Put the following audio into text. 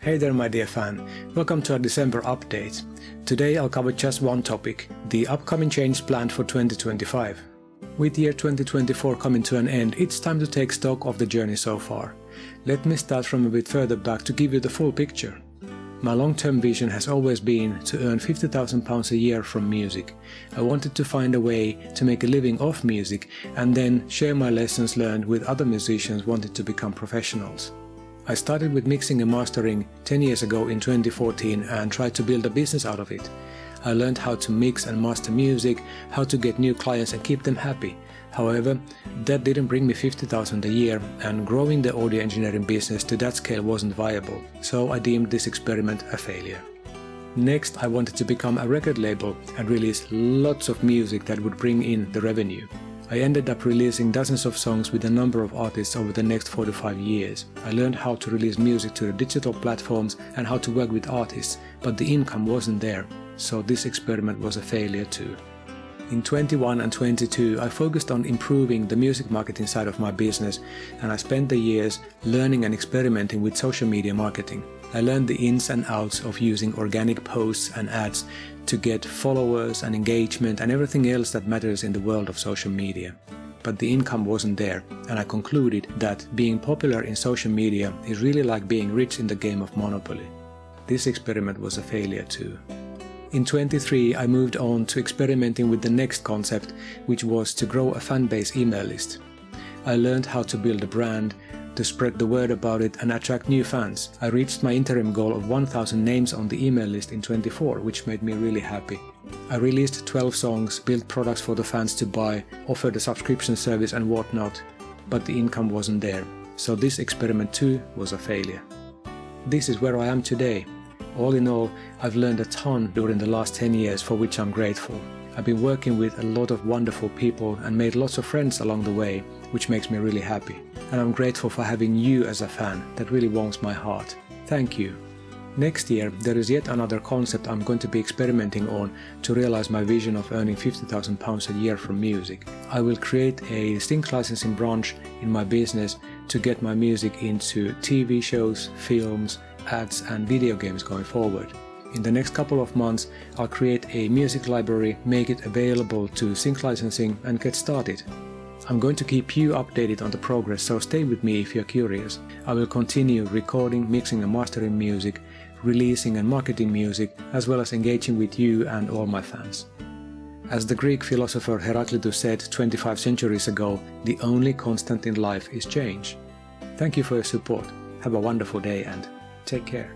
Hey there my dear fan, welcome to our December update. Today I'll cover just one topic, the upcoming change planned for 2025. With year 2024 coming to an end, it's time to take stock of the journey so far. Let me start from a bit further back to give you the full picture. My long-term vision has always been to earn £50,000 a year from music. I wanted to find a way to make a living off music and then share my lessons learned with other musicians wanting to become professionals. I started with mixing and mastering 10 years ago in 2014 and tried to build a business out of it. I learned how to mix and master music, how to get new clients and keep them happy. However, that didn't bring me $50,000 a year, and growing the audio engineering business to that scale wasn't viable, so I deemed this experiment a failure. Next, I wanted to become a record label and release lots of music that would bring in the revenue. I ended up releasing dozens of songs with a number of artists over the next 4 to 5 years. I learned how to release music to the digital platforms and how to work with artists, but the income wasn't there, so this experiment was a failure too. In 21 and 22, I focused on improving the music marketing side of my business, and I spent the years learning and experimenting with social media marketing. I learned the ins and outs of using organic posts and ads to get followers and engagement and everything else that matters in the world of social media. But the income wasn't there, and I concluded that being popular in social media is really like being rich in the game of Monopoly. This experiment was a failure too. In 23, I moved on to experimenting with the next concept, which was to grow a fan base email list. I learned how to build a brand, to spread the word about it and attract new fans. I reached my interim goal of 1,000 names on the email list in 24, which made me really happy. I released 12 songs, built products for the fans to buy, offered a subscription service and whatnot, but the income wasn't there. So this experiment too was a failure. This is where I am today. All in all, I've learned a ton during the last 10 years, for which I'm grateful. I've been working with a lot of wonderful people and made lots of friends along the way, which makes me really happy. And I'm grateful for having you as a fan. That really warms my heart. Thank you. Next year, there is yet another concept I'm going to be experimenting on to realize my vision of earning £50,000 a year from music. I will create a sync licensing branch in my business to get my music into TV shows, films, ads and video games going forward. In the next couple of months, I'll create a music library, make it available to sync licensing and get started. I'm going to keep you updated on the progress, so stay with me if you're curious. I will continue recording, mixing and mastering music, releasing and marketing music, as well as engaging with you and all my fans. As the Greek philosopher Heraclitus said 25 centuries ago, the only constant in life is change. Thank you for your support. Have a wonderful day and take care.